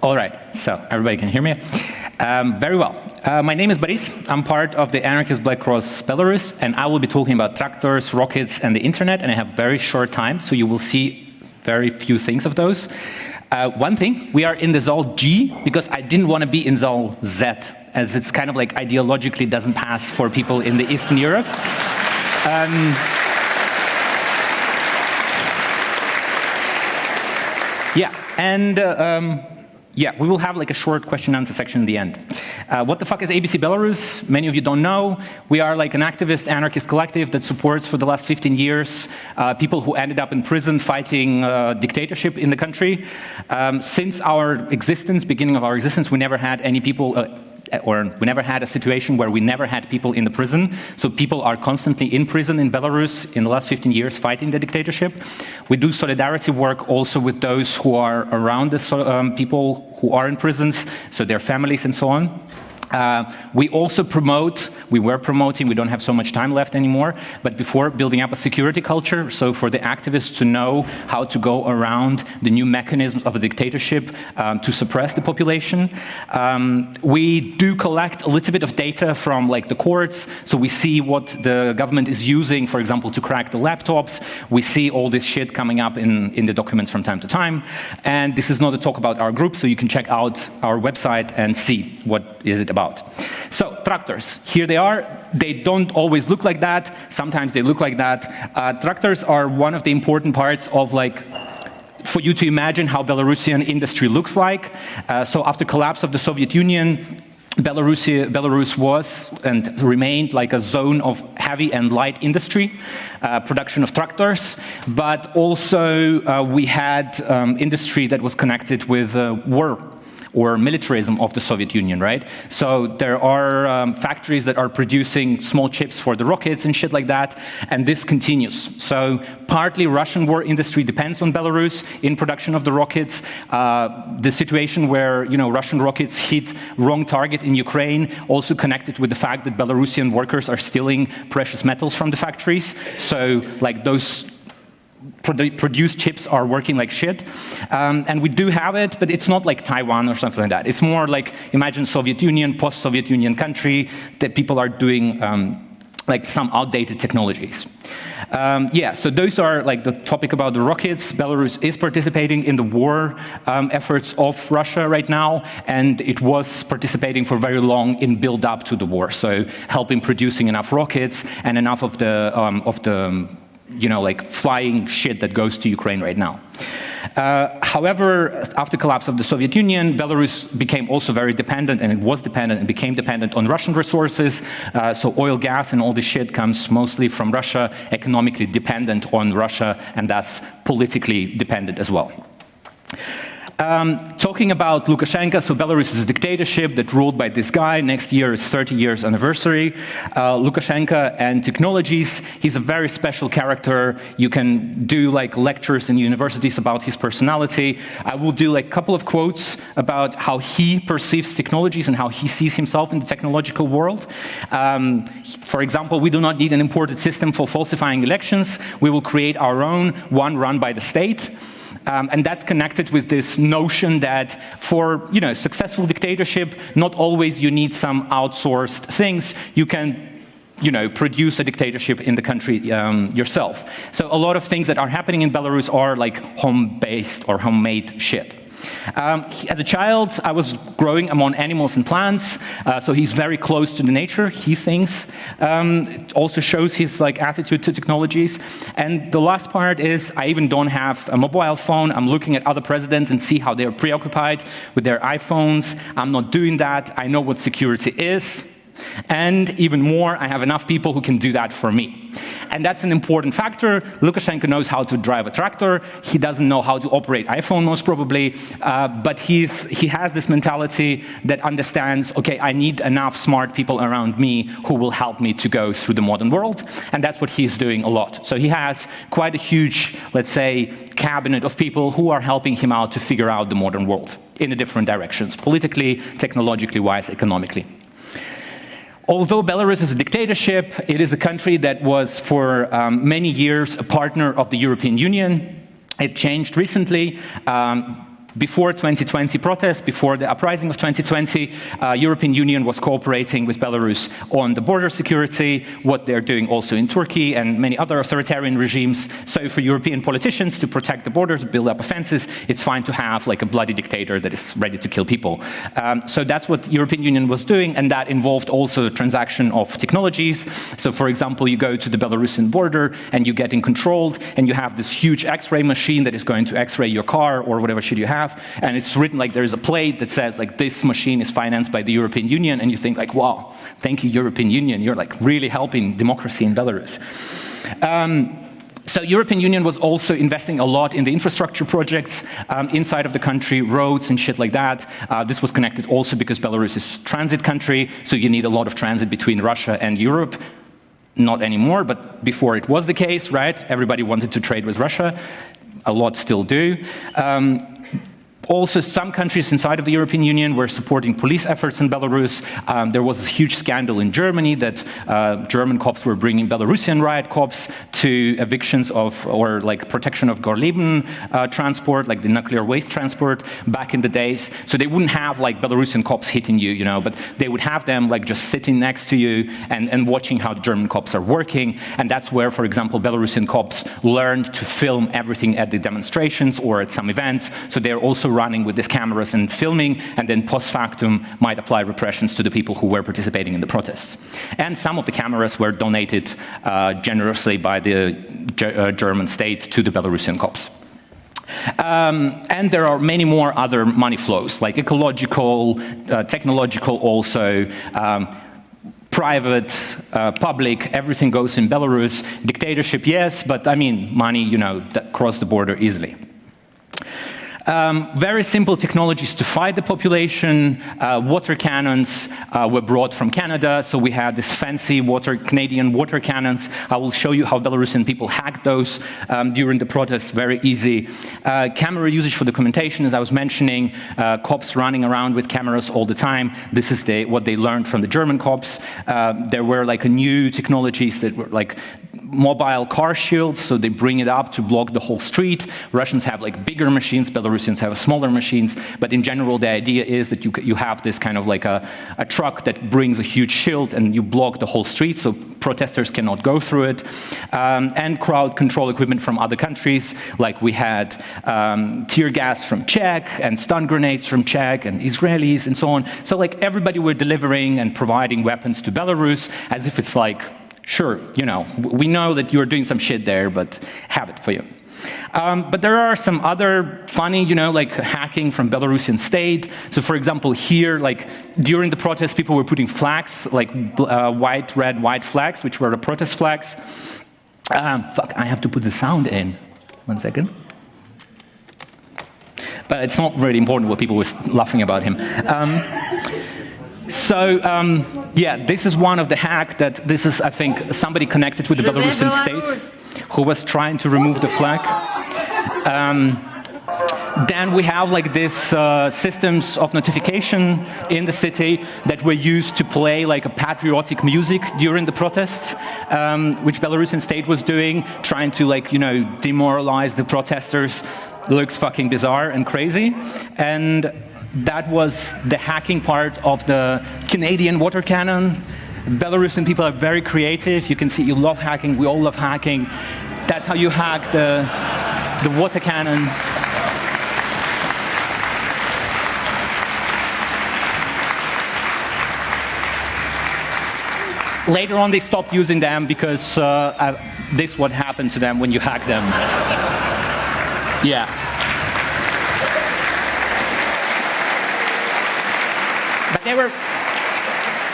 All right, so everybody can hear me? Very well. My name is Boris. I'm part of the Anarchist Black Cross Belarus, and I will be talking about tractors, rockets, and the internet, and I have very short time, so you will see very few things of those. One thing, we are in the Zal G, because I didn't want to be in Zal Z, as it's kind of like ideologically doesn't pass for people in the Eastern Europe. We will have like a short question and answer section in the end. What the fuck is ABC Belarus? Many of you don't know. We are like an activist anarchist collective that supports for the last 15 years people who ended up in prison fighting dictatorship in the country. Since our existence, beginning of our existence, we never had any people we never had a situation where we never had people in the prison. So people are constantly in prison in Belarus in the last 15 years fighting the dictatorship. We do solidarity work also with those who are around the people who are in prisons, so their families and so on. We also we were promoting, we don't have so much time left anymore, but before building up a security culture, so for the activists to know how to go around the new mechanisms of a dictatorship to suppress the population. We do collect a little bit of data from like the courts, so we see what the government is using, for example, to crack the laptops. We see all this shit coming up in the documents from time to time. And this is not a talk about our group, so you can check out our website and see what is it about. So, tractors, here they are. They don't always look like that. Sometimes they look like that. Tractors are one of the important parts of for you to imagine how Belarusian industry looks like. So after collapse of the Soviet Union, Belarus was and remained like a zone of heavy and light industry, production of tractors, but also we had industry that was connected with war or militarism of the Soviet Union, right? So there are factories that are producing small chips for the rockets and shit like that, and this continues. So partly Russian war industry depends on Belarus in production of the rockets. The situation where Russian rockets hit wrong target in Ukraine also connected with the fact that Belarusian workers are stealing precious metals from the factories. So like those produced chips are working like shit. And we do have it, but it's not like Taiwan or something like that. It's more like, imagine Soviet Union, post-Soviet Union country, that people are doing like some outdated technologies. So those are like the topic about the rockets. Belarus is participating in the war efforts of Russia right now, and it was participating for very long in build-up to the war. So helping producing enough rockets and enough of the flying shit that goes to Ukraine right now. However, after collapse of the Soviet Union, Belarus became also very dependent, and it was dependent and became dependent on Russian resources. So oil, gas, and all this shit comes mostly from Russia, economically dependent on Russia, and thus politically dependent as well. Talking about Lukashenko, so Belarus is a dictatorship that ruled by this guy. Next year is 30 years anniversary. Lukashenko and technologies, he's a very special character. You can do like lectures in universities about his personality. I will do like a couple of quotes about how he perceives technologies and how he sees himself in the technological world. For example, we do not need an imported system for falsifying elections. We will create our own, one run by the state. And that's connected with this notion that for successful dictatorship, not always you need some outsourced things. You can produce a dictatorship in the country yourself. So a lot of things that are happening in Belarus are like home-based or homemade shit. As a child, I was growing among animals and plants, so he's very close to the nature, he thinks. It also shows his attitude to technologies. And the last part is, I even don't have a mobile phone. I'm looking at other presidents and see how they're preoccupied with their iPhones. I'm not doing that. I know what security is. And even more, I have enough people who can do that for me. And that's an important factor. Lukashenko knows how to drive a tractor. He doesn't know how to operate iPhone, most probably. But he has this mentality that understands, okay, I need enough smart people around me who will help me to go through the modern world. And that's what he's doing a lot. So he has quite a huge, let's say, cabinet of people who are helping him out to figure out the modern world in the different directions, politically, technologically wise, economically. Although Belarus is a dictatorship, it is a country that was for many years a partner of the European Union. It changed recently. Before 2020 protests, before the uprising of 2020, European Union was cooperating with Belarus on the border security, what they're doing also in Turkey and many other authoritarian regimes. So for European politicians to protect the borders, build up offenses, it's fine to have like a bloody dictator that is ready to kill people. So that's what European Union was doing, and that involved also transaction of technologies. So for example, you go to the Belarusian border and you're getting controlled, and you have this huge X-ray machine that is going to X-ray your car or whatever shit you have. And it's written like there's a plate that says like this machine is financed by the European Union, and you think like, wow, thank you European Union, you're like really helping democracy in Belarus. So European Union was also investing a lot in the infrastructure projects inside of the country, roads and shit like that. This was connected also because Belarus is a transit country, so you need a lot of transit between Russia and Europe. Not anymore, but before it was the case, right? Everybody wanted to trade with Russia. A lot still do. Also, some countries inside of the European Union were supporting police efforts in Belarus. There was a huge scandal in Germany that German cops were bringing Belarusian riot cops to evictions of, or like protection of Gorleben transport, like the nuclear waste transport back in the days. So they wouldn't have like Belarusian cops hitting you, you know, but they would have them like just sitting next to you and watching how the German cops are working. And that's where, for example, Belarusian cops learned to film everything at the demonstrations or at some events. So they're also running with these cameras and filming, and then post factum might apply repressions to the people who were participating in the protests. And some of the cameras were donated generously by the German state to the Belarusian cops. And there are many more other money flows, like ecological, technological also, private, public, everything goes in Belarus. Dictatorship, yes, but I mean, money, you know, that cross the border easily. Very simple technologies to fight the population. Water cannons were brought from Canada, so we had this fancy Canadian water cannons. I will show you how Belarusian people hacked those during the protests, very easy. Camera usage for documentation, as I was mentioning, cops running around with cameras all the time. This is what they learned from the German cops. There were like new technologies that were like mobile car shields, so they bring it up to block the whole street. Russians have like bigger machines, Belarusians have smaller machines, but in general the idea is that you have this kind of like a truck that brings a huge shield and you block the whole street so protesters cannot go through it. And crowd control equipment from other countries, like we had tear gas from Czech and stun grenades from Czech and Israelis and so on. So like everybody were delivering and providing weapons to Belarus as if it's like, sure, you know, we know that you're doing some shit there, but have it for you. But there are some other funny, you know, like hacking from Belarusian state. So for example, here, like during the protests, people were putting flags, like white, red, white flags, which were the protest flags. Fuck, I have to put the sound in. 1 second. But it's not really important what people were laughing about him. Yeah, this is one of the hack that this is, I think, somebody connected with the Belarusian state who was trying to remove the flag. Then we have like this systems of notification in the city that were used to play like a patriotic music during the protests, which Belarusian state was doing, trying to like, you know, demoralize the protesters. Looks fucking bizarre and crazy. And that was the hacking part of the Canadian water cannon. Belarusian people are very creative. You can see you love hacking. We all love hacking. That's how you hack the water cannon. Later on, they stopped using them because this is what happened to them when you hack them. Yeah. But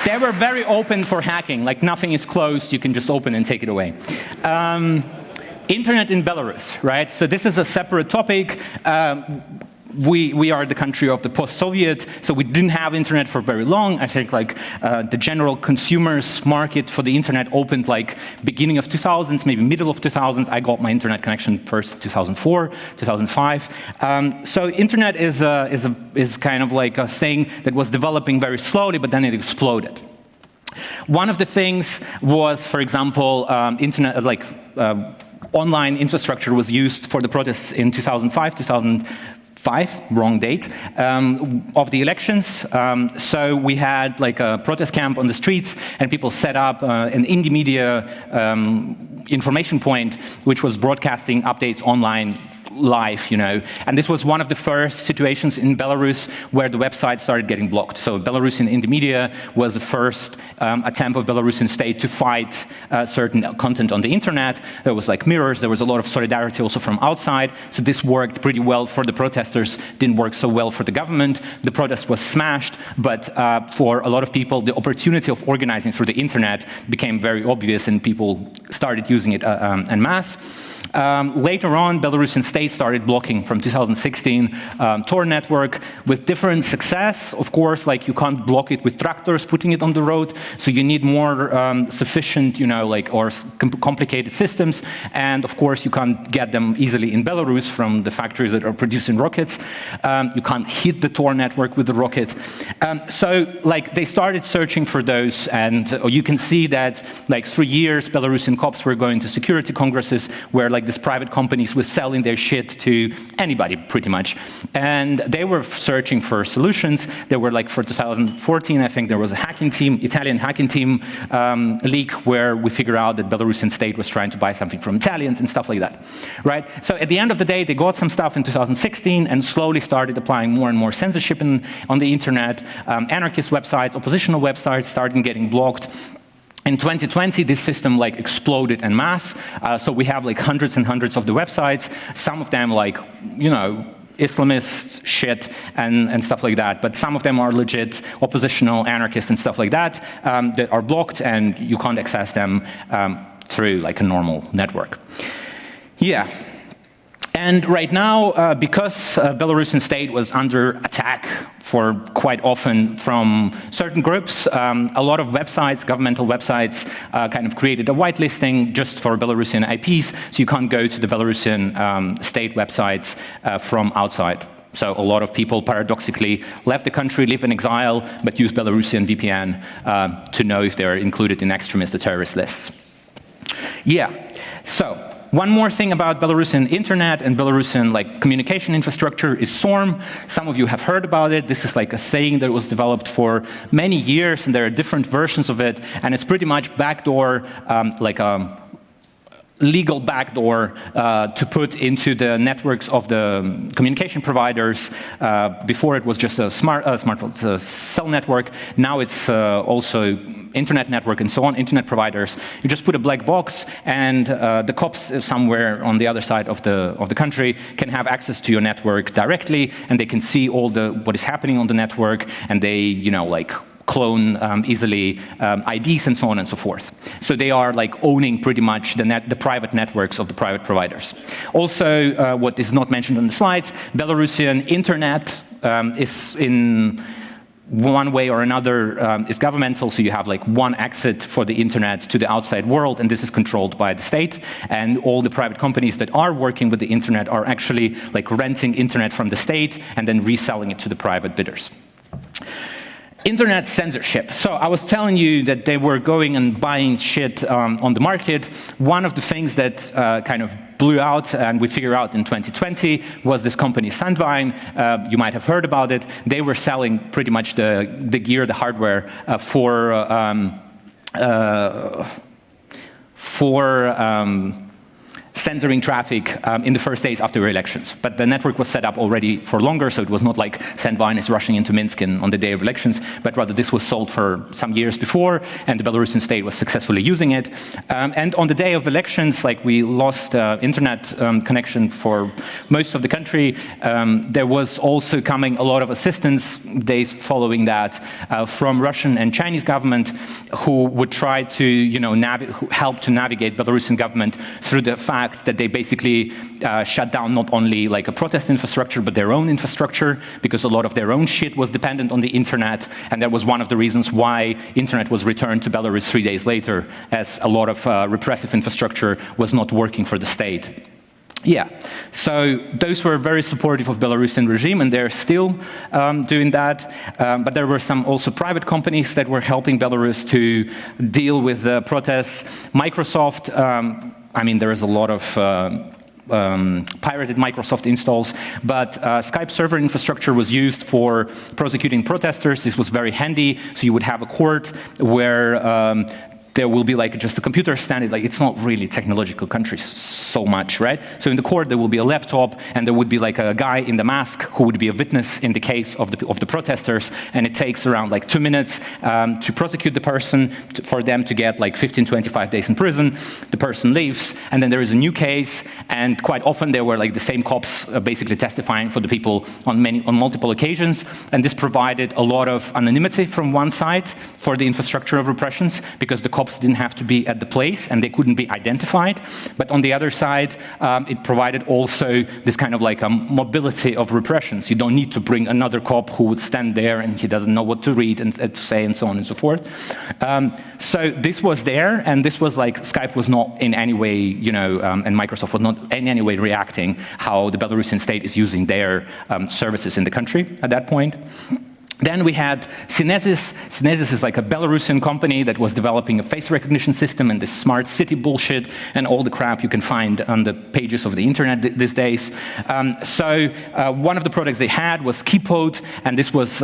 they were very open for hacking, like nothing is closed, you can just open and take it away. Internet in Belarus, right? So this is a separate topic. We are the country of the post-Soviet, so we didn't have internet for very long. I think like the general consumers market for the internet opened like beginning of 2000s, maybe middle of 2000s. I got my internet connection first 2004, 2005. So internet is kind of like a thing that was developing very slowly, but then it exploded. One of the things was, for example, internet online infrastructure was used for the protests in 2005, wrong date, of the elections. So we had like a protest camp on the streets, and people set up an indie media information point, which was broadcasting updates online live, and this was one of the first situations in Belarus where the website started getting blocked. So Belarusian indie media was the first attempt of Belarusian state to fight certain content on the internet. There was like mirrors, there was a lot of solidarity also from outside, so this worked pretty well for the protesters, didn't work so well for the government. The protest was smashed, but for a lot of people, the opportunity of organizing through the internet became very obvious, and people started using it en masse. Later on, Belarusian state started blocking from 2016 Tor network with different success. Of course, like you can't block it with tractors putting it on the road, so you need more sufficient, or complicated systems. And of course, you can't get them easily in Belarus from the factories that are producing rockets. You can't hit the Tor network with the rocket. So, they started searching for those, and you can see that, 3 years, Belarusian cops were going to security congresses where, these private companies were selling their shit to anybody, pretty much. And they were searching for solutions. There were, for 2014, I think there was a hacking team, Italian hacking team leak, where we figured out that Belarusian state was trying to buy something from Italians and stuff like that, right? So at the end of the day, they got some stuff in 2016 and slowly started applying more and more censorship on the internet. Anarchist websites, oppositional websites started getting blocked. In 2020, this system exploded en masse. So we have hundreds and hundreds of the websites. Some of them Islamist shit and stuff like that. But some of them are legit oppositional, anarchist and stuff like that that are blocked, and you can't access them through a normal network. Yeah. And right now, because Belarusian state was under attack for quite often from certain groups, a lot of websites, governmental websites, kind of created a whitelisting just for Belarusian IPs, so you can't go to the Belarusian state websites from outside. So a lot of people paradoxically left the country, live in exile, but use Belarusian VPN to know if they're included in extremist or terrorist lists. Yeah, so one more thing about Belarusian internet and Belarusian communication infrastructure is SORM. Some of you have heard about it. This is a saying that was developed for many years, and there are different versions of it, and it's pretty much backdoor, legal backdoor to put into the networks of the communication providers. Before it was just a smartphone, it's a cell network. Now it's also internet network and so on, internet providers. You just put a black box, and the cops somewhere on the other side of the country can have access to your network directly, and they can see all what is happening on the network, and they, clone easily IDs and so on and so forth. So they are owning pretty much the private networks of the private providers. Also, what is not mentioned on the slides, Belarusian internet is in one way or another is governmental, so you have one exit for the internet to the outside world, and this is controlled by the state. And all the private companies that are working with the internet are actually renting internet from the state and then reselling it to the private bidders. Internet censorship. So I was telling you that they were going and buying shit on the market. One of the things that kind of blew out, and we figured out in 2020, was this company Sandvine. You might have heard about it. They were selling pretty much the gear, the hardware for censoring traffic in the first days after elections. But the network was set up already for longer, so it was not like Sandvine is rushing into Minsk on the day of elections, but rather this was sold for some years before, and the Belarusian state was successfully using it. And on the day of elections, we lost internet connection for most of the country. There was also coming a lot of assistance days following that from Russian and Chinese government, who would try to help to navigate Belarusian government through the fact that they basically shut down not only a protest infrastructure, but their own infrastructure, because a lot of their own shit was dependent on the internet, and that was one of the reasons why internet was returned to Belarus 3 days later, as a lot of repressive infrastructure was not working for the state. Yeah, so those were very supportive of Belarusian regime, and they're still doing that. But there were some also private companies that were helping Belarus to deal with the protests. Microsoft, I mean, there is a lot of pirated Microsoft installs, but Skype server infrastructure was used for prosecuting protesters. This was very handy, so you would have a court where there will be like just a computer standing, like it's not really technological countries so much, right? So in the court there will be a laptop and there would be like a guy in the mask who would be a witness in the case of the protesters, and it takes around like 2 minutes to prosecute the person, for them to get like 15, 25 days in prison. The person leaves, and then there is a new case, and quite often there were like the same cops basically testifying for the people on multiple occasions, and this provided a lot of anonymity from one side for the infrastructure of repressions, because the cops didn't have to be at the place and they couldn't be identified. But on the other side, it provided also this kind of like a mobility of repressions. You don't need to bring another cop who would stand there and he doesn't know what to read and to say and so on and so forth. So this was there, and this was like, Skype was not in any way, you know, and Microsoft was not in any way reacting how the Belarusian state is using their services in the country at that point. Then we had Synesis. Synesis is like a Belarusian company that was developing a face recognition system and this smart city bullshit and all the crap you can find on the pages of the internet these days. So one of the products they had was Keypod, and this was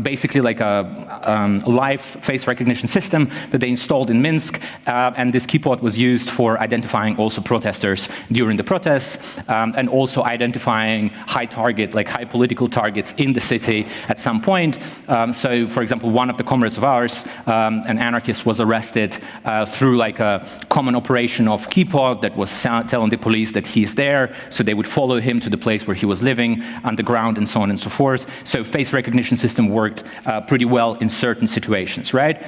basically like a live face recognition system that they installed in Minsk, and this Keypod was used for identifying also protesters during the protests, and also identifying high political targets in the city at some point. So, for example, one of the comrades of ours, an anarchist, was arrested through like a common operation of Keypod that was telling the police that he's there, so they would follow him to the place where he was living, underground, and so on and so forth. So face recognition system worked pretty well in certain situations, right?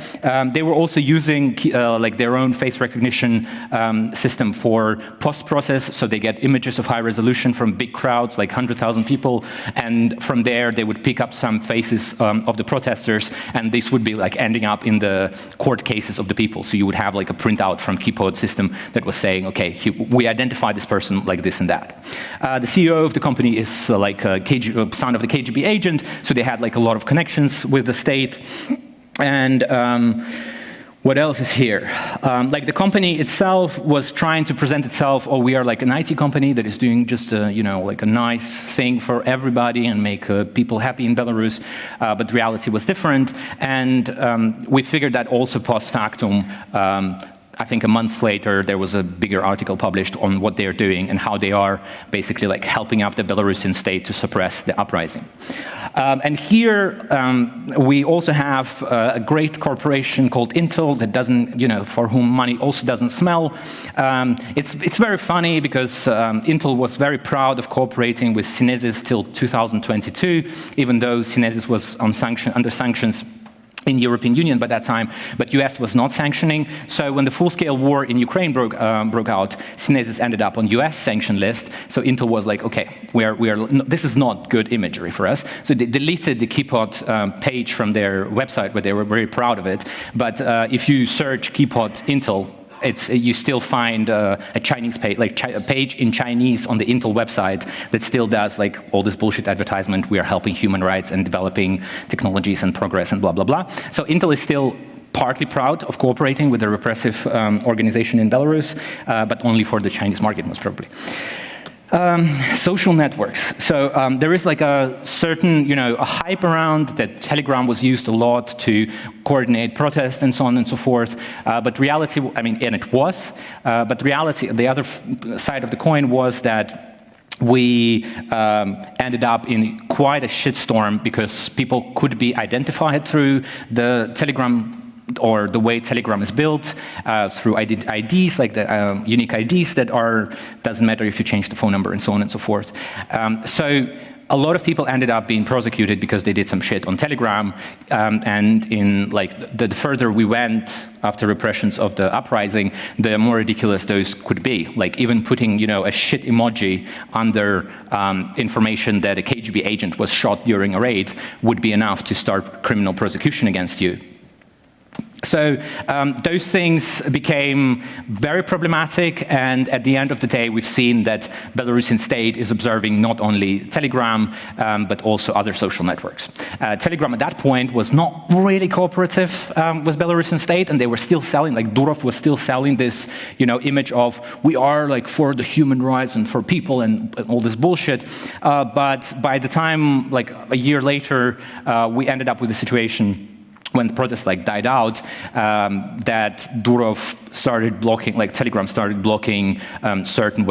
They were also using like their own face recognition system for post-process, so they get images of high resolution from big crowds, like 100,000 people, and from there they would pick up some faces of the protesters, and this would be like ending up in the court cases of the people. So you would have like a printout from Keypod system that was saying, okay, we identify this person like this and that. The CEO of the company is like a son of the KGB agent, so they had like a lot of connections with the state. And what else is here? Like the company itself was trying to present itself, oh, we are like an IT company that is doing just you know, like a nice thing for everybody and make people happy in Belarus, but reality was different. And we figured that also post factum. I think a month later, there was a bigger article published on what they are doing and how they are basically like helping up the Belarusian state to suppress the uprising. And here we also have a great corporation called Intel that doesn't, you know, for whom money also doesn't smell. It's very funny because Intel was very proud of cooperating with Synesis till 2022, even though Synesis was on under sanctions in the European Union by that time, but US was not sanctioning. So when the full-scale war in Ukraine broke out, Synesis ended up on US sanction list. So Intel was like, okay, this is not good imagery for us. So they deleted the Keypod page from their website, where they were very proud of it. But if you search Keypod Intel, you still find a Chinese page, like a page in Chinese on the Intel website that still does like all this bullshit advertisement. We are helping human rights and developing technologies and progress and blah, blah, blah. So Intel is still partly proud of cooperating with the repressive organization in Belarus, but only for the Chinese market, most probably. Social networks. So there is like a certain, you know, a hype around that Telegram was used a lot to coordinate protests and so on and so forth. But reality, I mean, and it was, but reality, the other side of the coin was that we ended up in quite a shitstorm because people could be identified through the Telegram or the way Telegram is built, through IDs, like the unique IDs that doesn't matter if you change the phone number and so on and so forth. So a lot of people ended up being prosecuted because they did some shit on Telegram, and in like the further we went after repressions of the uprising, the more ridiculous those could be. Like even putting, you know, a shit emoji under information that a KGB agent was shot during a raid would be enough to start criminal prosecution against you. So those things became very problematic, and at the end of the day, we've seen that Belarusian state is observing not only Telegram, but also other social networks. Telegram at that point was not really cooperative with Belarusian state, and they were still selling, like Durov was still selling this, image of we are like for the human rights and for people and all this bullshit. But by the time, like a year later, we ended up with a situation when the protests died out, that Durov started blocking, Telegram started blocking certain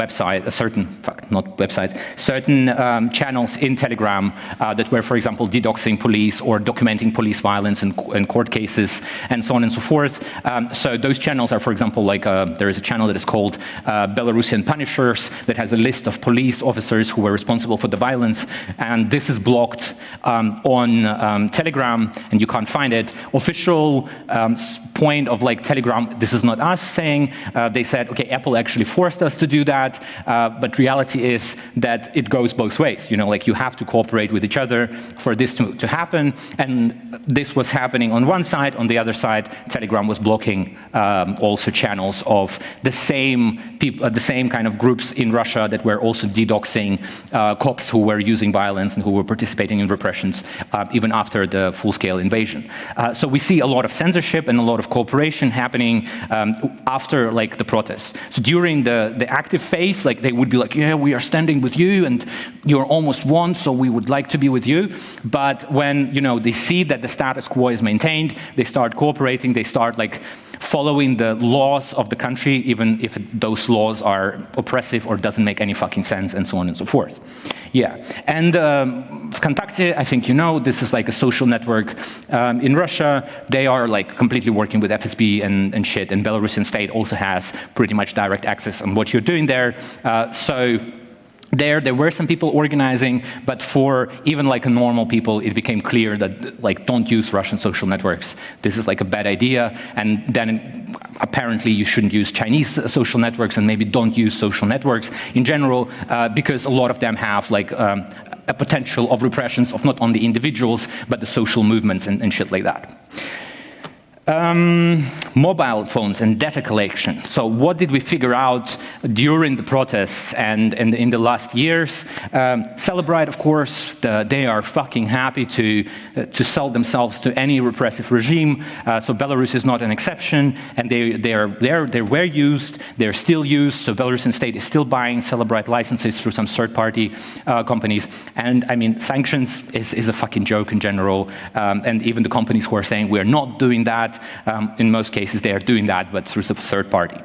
channels in Telegram that were, for example, de-doxing police or documenting police violence in court cases and so on and so forth. So those channels are, for example, there is a channel that is called Belarusian Punishers that has a list of police officers who were responsible for the violence, and this is blocked on Telegram, and you can't find it. Official point of Telegram, this is not us saying, they said, okay, Apple actually forced us to do that, but reality is that it goes both ways. You have to cooperate with each other for this to happen, and this was happening on one side. On the other side, Telegram was blocking also channels of the same people, the same kind of groups in Russia that were also de-doxing cops who were using violence and who were participating in repressions even after the full-scale invasion. So we see a lot of censorship and a lot of cooperation happening after the protests. So during the active phase, they would be yeah, we are standing with you and you're almost won, so we would like to be with you. But when they see that the status quo is maintained, they start cooperating, they start following the laws of the country, even if those laws are oppressive or doesn't make any fucking sense, and so on and so forth. Yeah, and Vkontakte, I think this is a social network in Russia. They are completely working with FSB and shit, and Belarusian state also has pretty much direct access on what you're doing there. So there were some people organizing, but for even a normal people, it became clear that don't use Russian social networks. This is a bad idea, and then apparently you shouldn't use Chinese social networks, and maybe don't use social networks in general, because a lot of them have a potential of repressions of not only individuals, but the social movements and shit like that. Mobile phones and data collection. So what did we figure out during the protests and in the last years? Celebrite, of course, they are fucking happy to sell themselves to any repressive regime. So Belarus is not an exception, and they were used, they're still used. So Belarusian state is still buying Celebrite licenses through some third-party companies. And I mean, sanctions is a fucking joke in general. And even the companies who are saying we're not doing that, in most cases, they are doing that, but through the third party.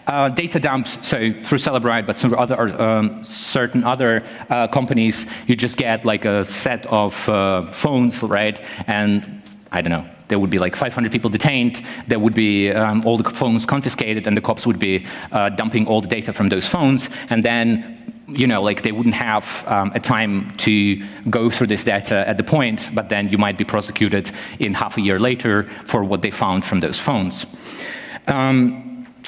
Data dumps, so through Celebrite, but through certain other companies, you just get a set of phones, right? And I don't know, there would be 500 people detained, there would be all the phones confiscated, and the cops would be dumping all the data from those phones, and then they wouldn't have a time to go through this data at the point, but then you might be prosecuted in half a year later for what they found from those phones.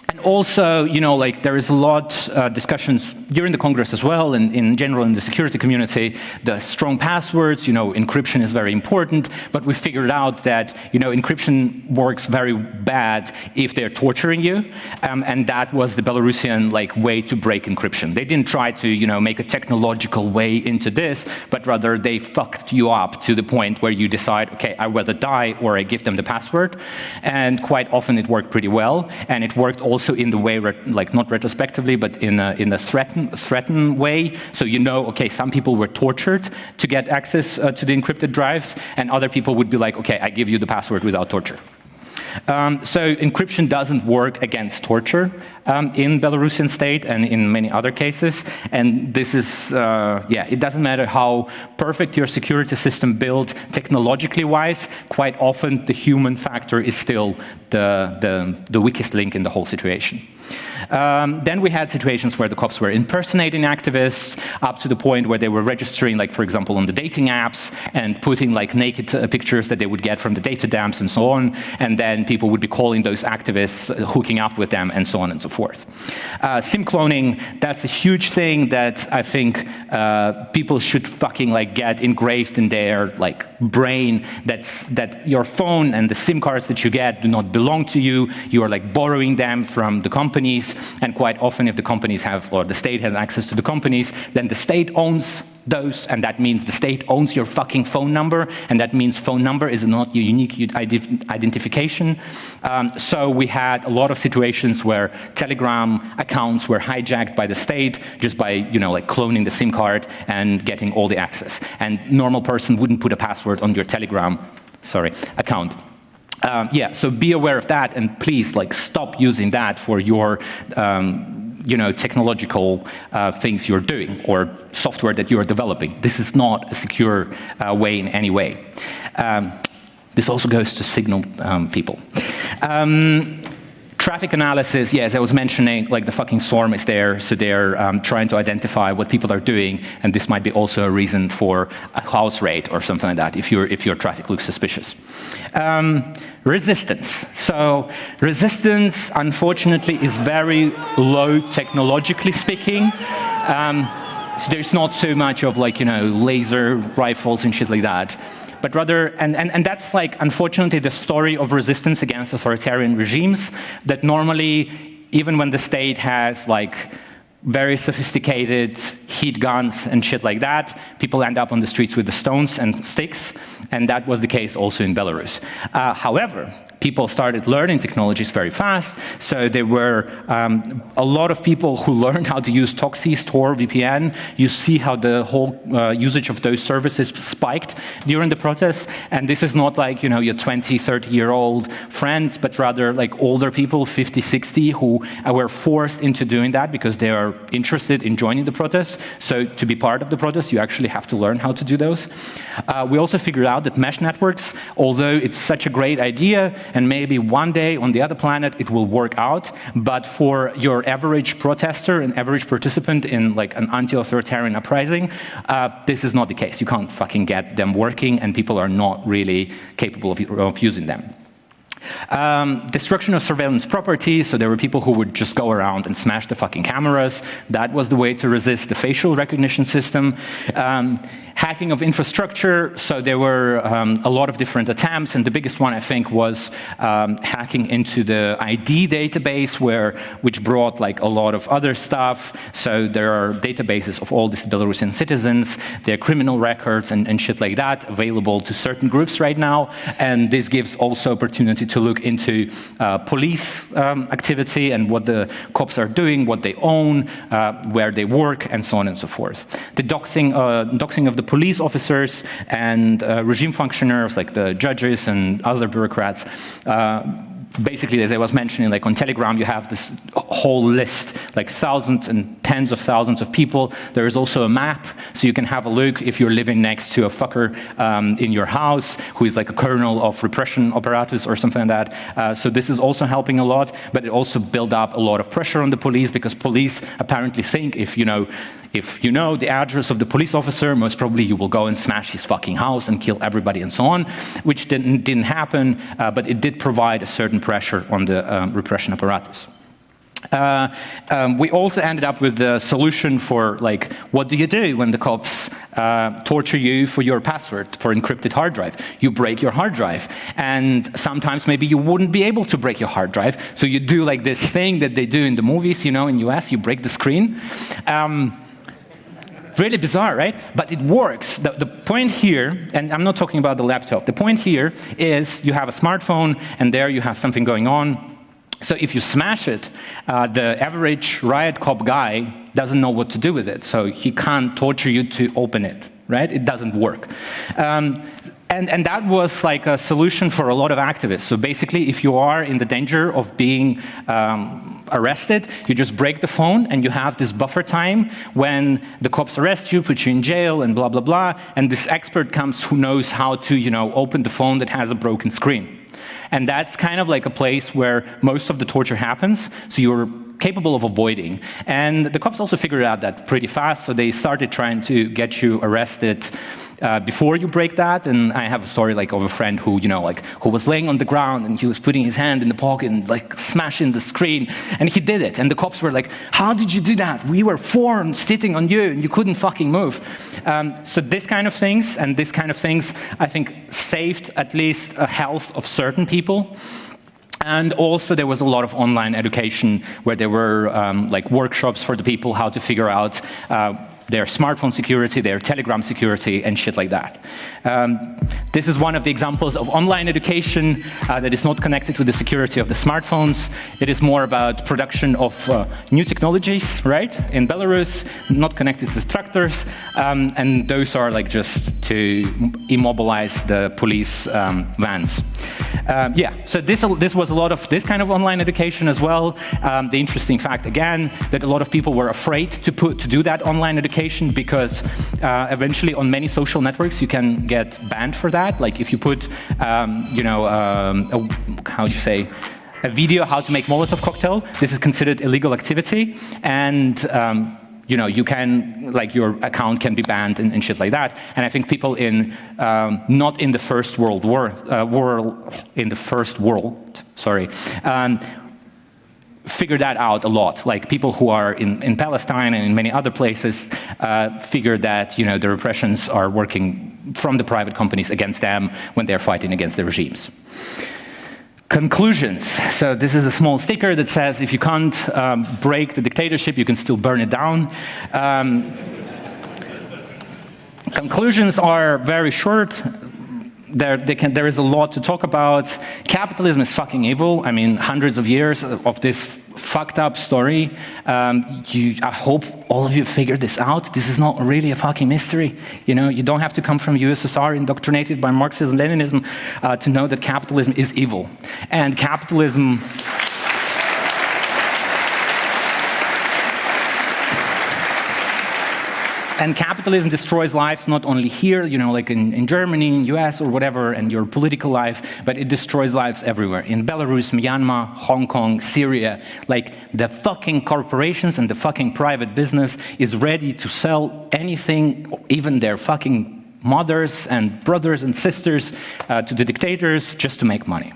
And also, there is a lot discussions during the Congress as well, and in general in the security community, the strong passwords, encryption is very important, but we figured out that, encryption works very bad if they're torturing you, and that was the Belarusian, way to break encryption. They didn't try to, make a technological way into this, but rather they fucked you up to the point where you decide, okay, I rather die or I give them the password, and quite often it worked pretty well, and it worked also in the way, not retrospectively, but in a threatened way. So okay, some people were tortured to get access to the encrypted drives, and other people would be okay, I give you the password without torture. So encryption doesn't work against torture in Belarusian state and in many other cases. And this is, it doesn't matter how perfect your security system built technologically wise, quite often the human factor is still the weakest link in the whole situation. Then we had situations where the cops were impersonating activists up to the point where they were registering, for example, on the dating apps and putting naked pictures that they would get from the data dumps and so on, and then then people would be calling those activists, hooking up with them, and so on and so forth. SIM cloning, that's a huge thing that I think people should fucking get engraved in their brain, that your phone and the SIM cards that you get do not belong to you. You are borrowing them from the companies, and quite often if the companies have, or the state has access to the companies, then the state owns those, and that means the state owns your fucking phone number, and that means phone number is not your unique identification. So we had a lot of situations where Telegram accounts were hijacked by the state just by, cloning the SIM card and getting all the access. And normal person wouldn't put a password on your Telegram, account. Yeah, so be aware of that, and please, stop using that for your technological things you're doing or software that you're developing. This is not a secure way in any way. This also goes to signal people. Traffic analysis, yes, I was mentioning, the fucking swarm is there, so they're trying to identify what people are doing, and this might be also a reason for a house raid or something like that, if your traffic looks suspicious. Resistance. So resistance, unfortunately, is very low technologically speaking. So there's not so much of laser rifles and shit like that. But rather, and that's unfortunately the story of resistance against authoritarian regimes, that normally, even when the state has very sophisticated heat guns and shit like that, people end up on the streets with the stones and sticks, and that was the case also in Belarus. However, people started learning technologies very fast, so there were a lot of people who learned how to use Toxi, Tor, VPN. You see how the whole usage of those services spiked during the protests, and this is not your 20, 30-year-old friends, but rather older people, 50, 60, who were forced into doing that because they are interested in joining the protests. So to be part of the protest, you actually have to learn how to do those. We also figured out that mesh networks, although it's such a great idea, and maybe one day on the other planet it will work out, but for your average protester, an average participant in an anti-authoritarian uprising, this is not the case. You can't fucking get them working, and people are not really capable of using them. Destruction of surveillance property, so there were people who would just go around and smash the fucking cameras. That was the way to resist the facial recognition system. Hacking of infrastructure, so there were a lot of different attempts, and the biggest one, I think, was hacking into the ID database, which brought a lot of other stuff. So there are databases of all these Belarusian citizens, their criminal records and shit like that available to certain groups right now, and this gives also opportunity to look into police activity and what the cops are doing, what they own, where they work, and so on and so forth. The doxing of the police officers and regime functionaries like the judges and other bureaucrats. Basically, as I was mentioning, on Telegram, you have this whole list, thousands and tens of thousands of people. There is also a map, so you can have a look if you're living next to a fucker in your house who is a kernel of repression apparatus or something like that. So this is also helping a lot, but it also built up a lot of pressure on the police, because police apparently think if you know the address of the police officer, most probably you will go and smash his fucking house and kill everybody and so on, which didn't happen, but it did provide a certain pressure on the repression apparatus. We also ended up with the solution for what do you do when the cops torture you for your password for encrypted hard drive? You break your hard drive, and sometimes maybe you wouldn't be able to break your hard drive, so you do this thing that they do in the movies, in US, you break the screen. Really bizarre, right? But it works. The point here, and I'm not talking about the laptop, the point here is you have a smartphone and there you have something going on. So if you smash it, the average riot cop guy doesn't know what to do with it. So he can't torture you to open it, right? It doesn't work. And that was a solution for a lot of activists. So basically, if you are in the danger of being arrested, you just break the phone and you have this buffer time when the cops arrest you, put you in jail, and blah, blah, blah. And this expert comes who knows how to, open the phone that has a broken screen. And that's kind of a place where most of the torture happens, so you're capable of avoiding. And the cops also figured out that pretty fast, so they started trying to get you arrested before you break that. And I have a story like of a friend who, who was laying on the ground and he was putting his hand in the pocket and like smashing the screen, and he did it. And the cops were like, "How did you do that? We were four sitting on you and you couldn't fucking move." So this kind of things I think saved at least a health of certain people. And also there was a lot of online education where there were like workshops for the people how to figure out their smartphone security, their Telegram security, and shit like that. This is one of the examples of online education that is not connected to the security of the smartphones. It is more about production of new technologies, right? In Belarus, not connected with tractors, and those are like just to immobilize the police vans. So this was a lot of this kind of online education as well. The interesting fact, again, that a lot of people were afraid to do that online education because eventually on many social networks you can get banned for that. Like if you put, how do you say, a video how to make Molotov cocktail, this is considered illegal activity, and you can, like, your account can be banned and shit like that. And I think people in not in the First World War, figure that out a lot. Like people who are in Palestine and in many other places figure that the repressions are working from the private companies against them when they're fighting against the regimes. Conclusions. So this is a small sticker that says if you can't break the dictatorship, you can still burn it down. Conclusions are very short. There is a lot to talk about. Capitalism is fucking evil. I mean, hundreds of years of this fucked up story. I hope all of you figured this out. This is not really a fucking mystery. You don't have to come from USSR indoctrinated by Marxism, Leninism to know that capitalism is evil. And capitalism... And capitalism destroys lives not only here, like in Germany, in US or whatever, and your political life, but it destroys lives everywhere. In Belarus, Myanmar, Hong Kong, Syria, like the fucking corporations and the fucking private business is ready to sell anything, even their fucking mothers and brothers and sisters to the dictators just to make money.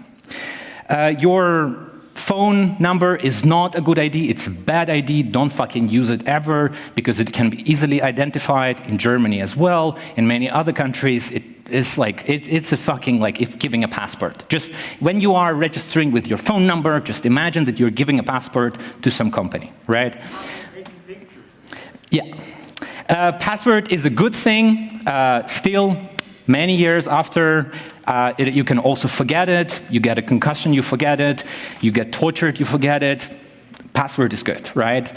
Your phone number is not a good ID, it's a bad ID, don't fucking use it ever, because it can be easily identified in Germany as well, in many other countries. It's like, it's a fucking, like, if giving a passport. Just when you are registering with your phone number, just imagine that you're giving a passport to some company, right? Yeah. Password is a good thing, still. Many years after, you can also forget it. You get a concussion, you forget it. You get tortured, you forget it. Password is good, right?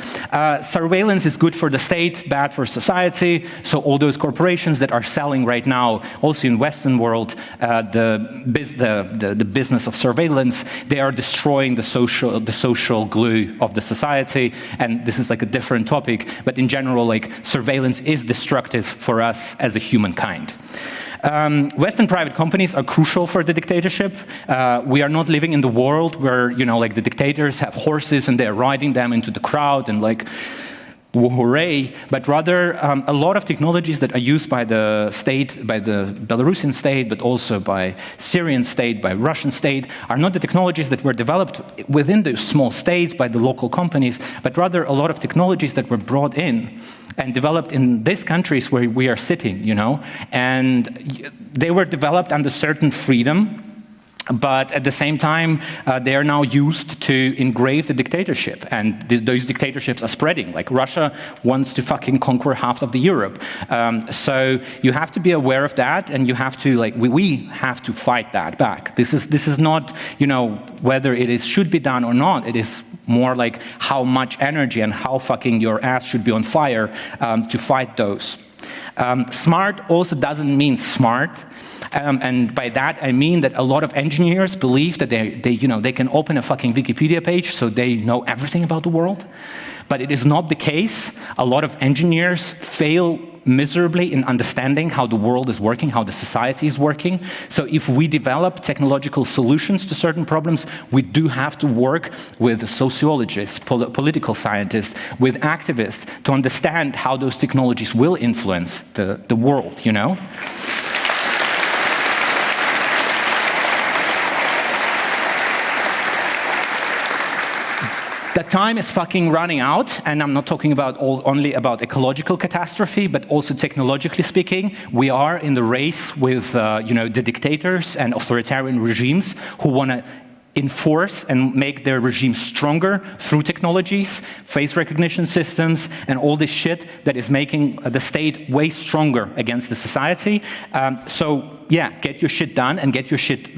Surveillance is good for the state, bad for society. So all those corporations that are selling right now, also in Western world, the business of surveillance, they are destroying the social glue of the society. And this is like a different topic, but in general, like, surveillance is destructive for us as a humankind. Western private companies are crucial for the dictatorship. We are not living in the world where, like, the dictators have horses and they're riding them into the crowd and, like, hooray, but rather a lot of technologies that are used by the state, by the Belarusian state, but also by Syrian state, by Russian state, are not the technologies that were developed within those small states by the local companies, but rather a lot of technologies that were brought in and developed in these countries where we are sitting, and they were developed under certain freedom. But at the same time, they are now used to engrave the dictatorship, and those dictatorships are spreading. Like Russia wants to fucking conquer half of the Europe. So you have to be aware of that, and you have to, like, we have to fight that back. This is not, whether it should be done or not. It is more like how much energy and how fucking your ass should be on fire to fight those. Smart also doesn't mean smart. And by that, I mean that a lot of engineers believe that they can open a fucking Wikipedia page so they know everything about the world. But it is not the case. A lot of engineers fail miserably in understanding how the world is working, how the society is working. So if we develop technological solutions to certain problems, we do have to work with sociologists, political scientists, with activists to understand how those technologies will influence the world, you know? The time is fucking running out, and I'm not talking about only about ecological catastrophe, but also technologically speaking. We are in the race with the dictators and authoritarian regimes who want to enforce and make their regimes stronger through technologies, face recognition systems, and all this shit that is making the state way stronger against the society. So yeah, get your shit done and get your shit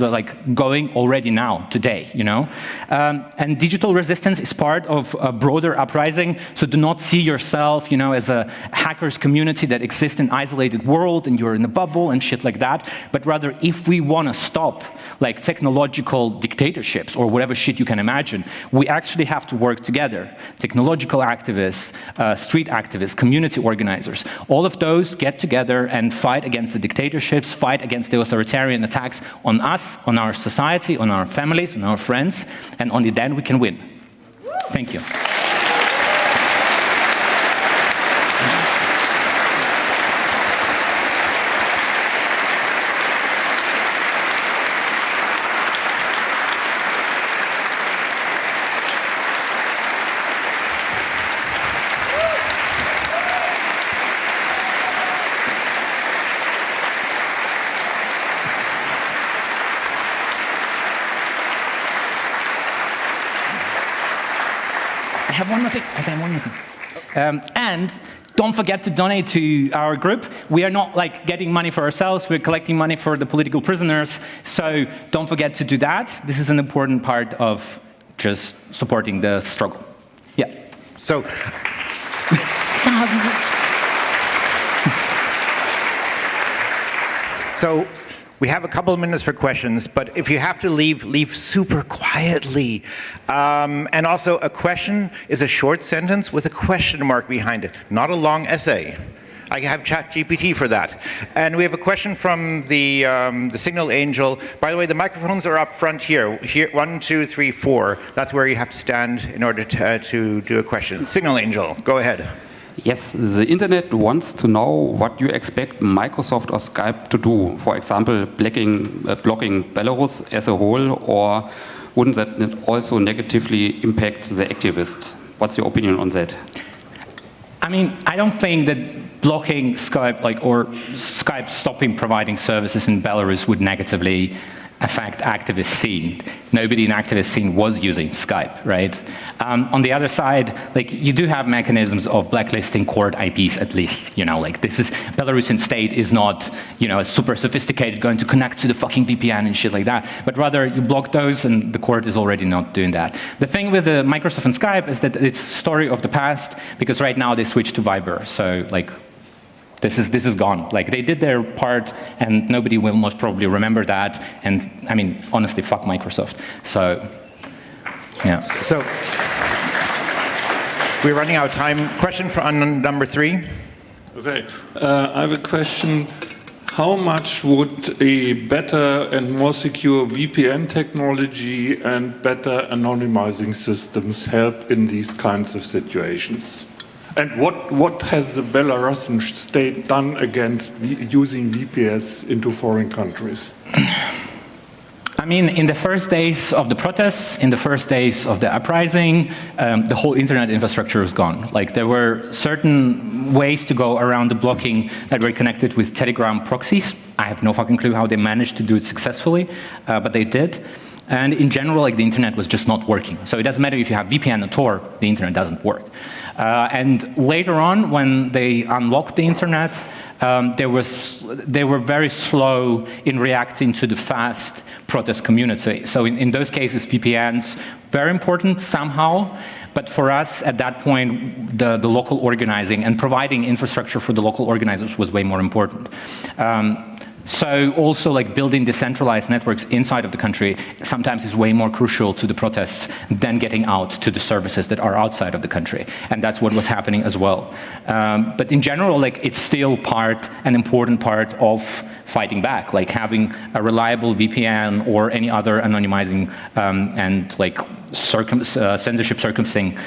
going already now, today, you know? And digital resistance is part of a broader uprising, so do not see yourself, you know, as a hackers community that exists in an isolated world and you're in a bubble and shit like that, but rather if we want to stop like technological dictatorships or whatever shit you can imagine, we actually have to work together. Technological activists, street activists, community organizers, all of those get together and fight against the dictatorships, fight against the authoritarian attacks on us, on our society, on our families, on our friends, and only then we can win. Thank you. I have one more thing. And don't forget to donate to our group. We are not like getting money for ourselves, we're collecting money for the political prisoners, so don't forget to do that. This is an important part of just supporting the struggle. Yeah. So we have a couple of minutes for questions, but if you have to leave, leave super quietly. And also, a question is a short sentence with a question mark behind it, not a long essay. I have ChatGPT for that. And we have a question from the Signal Angel. By the way, the microphones are up front here. Here, 1, 2, 3, 4. That's where you have to stand in order to do a question. Signal Angel, go ahead. Yes, the internet wants to know what you expect Microsoft or Skype to do. For example, blocking Belarus as a whole, or wouldn't that also negatively impact the activists? What's your opinion on that? I mean, I don't think that blocking Skype, or Skype stopping providing services in Belarus would negatively affect activist scene. Nobody in activist scene was using Skype, right? On the other side, you do have mechanisms of blacklisting court IPs at least, you know, this is, Belarusian state is not, you know, super sophisticated going to connect to the fucking VPN and shit like that, but rather you block those and the court is already not doing that. The thing with the Microsoft and Skype is that it's a story of the past, because right now they switched to Viber, so this is gone. They did their part, and nobody will most probably remember that. And I mean, honestly, fuck Microsoft. So, yeah. So we're running out of time. Question on number 3. Okay, I have a question. How much would a better and more secure VPN technology and better anonymizing systems help in these kinds of situations? And what has the Belarusian state done against using VPS into foreign countries? I mean, in the first days of the protests, in the first days of the uprising, the whole internet infrastructure was gone. There were certain ways to go around the blocking that were connected with Telegram proxies. I have no fucking clue how they managed to do it successfully, but they did. And in general, the internet was just not working. So it doesn't matter if you have VPN or Tor, the internet doesn't work. And later on, when they unlocked the internet, they were very slow in reacting to the fast protest community. So in those cases, VPNs, very important somehow, but for us at that point, the local organizing and providing infrastructure for the local organizers was way more important. So also like building decentralized networks inside of the country sometimes is way more crucial to the protests than getting out to the services that are outside of the country. And that's what was happening as well. But in general, like it's still an important part of fighting back, like having a reliable VPN or any other anonymizing and like censorship circumventing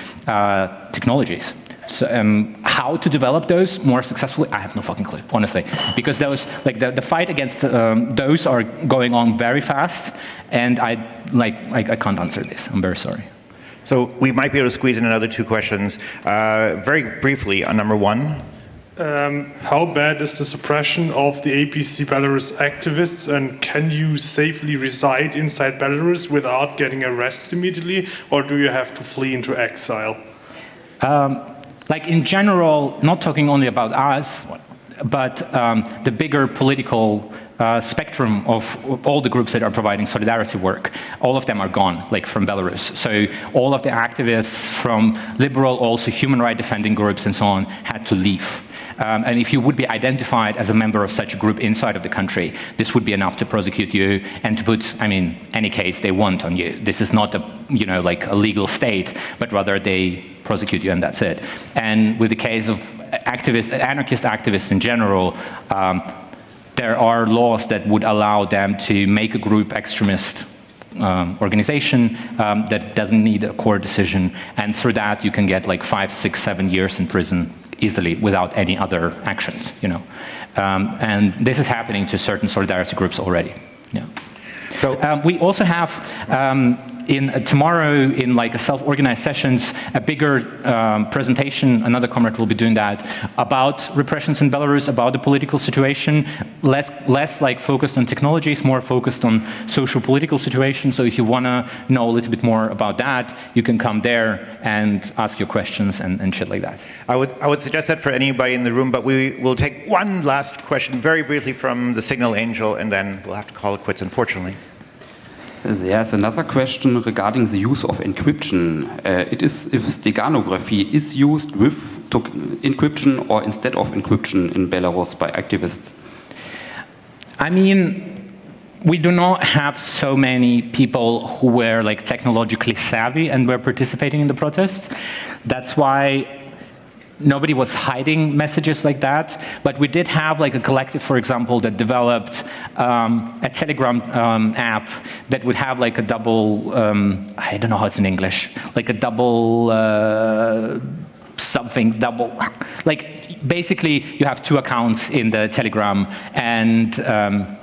technologies. So how to develop those more successfully, I have no fucking clue, honestly. Because those, like the fight against those are going on very fast, and I can't answer this. I'm very sorry. So we might be able to squeeze in another 2 questions. Very briefly on number 1. How bad is the suppression of the APC Belarus activists, and can you safely reside inside Belarus without getting arrested immediately, or do you have to flee into exile? Like in general, not talking only about us, but the bigger political spectrum of all the groups that are providing solidarity work, all of them are gone, like from Belarus. So all of the activists from liberal, also human rights defending groups and so on had to leave. And if you would be identified as a member of such a group inside of the country, this would be enough to prosecute you and to put, I mean, any case they want on you. This is not a, like a legal state, but rather they prosecute you and that's it. And with the case of anarchist activists in general, there are laws that would allow them to make a group extremist organization that doesn't need a court decision, and through that you can get like 5, 6, 7 years in prison easily without any other actions, and this is happening to certain solidarity groups already. Yeah. So we also have tomorrow in like a self-organized sessions a bigger presentation. Another comrade will be doing that about repressions in Belarus, about the political situation, less like focused on technologies, more focused on social political situation. So if you want to know a little bit more about that, you can come there and ask your questions and shit like that. I would suggest that for anybody in the room, but we will take one last question very briefly from the Signal Angel, and then we'll have to call it quits, unfortunately. There's another question regarding the use of encryption. It is if steganography is used with encryption or instead of encryption in Belarus by activists. I mean, we do not have so many people who were like technologically savvy and were participating in the protests. That's why nobody was hiding messages like that, but we did have like a collective, for example, that developed a Telegram app that would have like a double, I don't know how it's in English, like a double something, double, like basically you have 2 accounts in the Telegram, and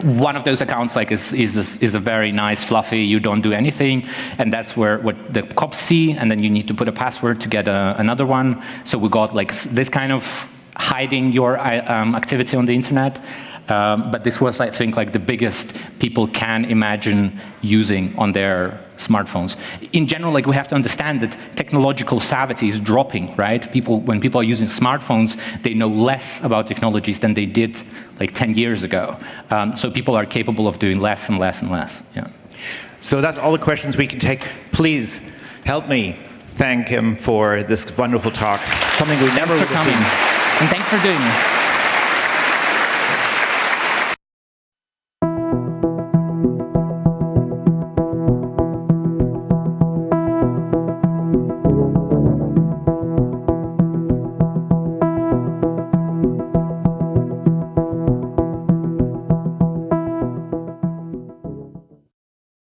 one of those accounts like is a very nice, fluffy, you don't do anything, and that's what the cops see, and then you need to put a password to get another one. So we got like this kind of hiding your activity on the internet. But this was, I think, like the biggest people can imagine using on their smartphones. In general, like we have to understand that technological savvy is dropping, right? When people are using smartphones, they know less about technologies than they did like 10 years ago. So people are capable of doing less and less and less. Yeah. So that's all the questions we can take. Please help me thank him for this wonderful talk. Something we never would have seen. And thanks for doing it.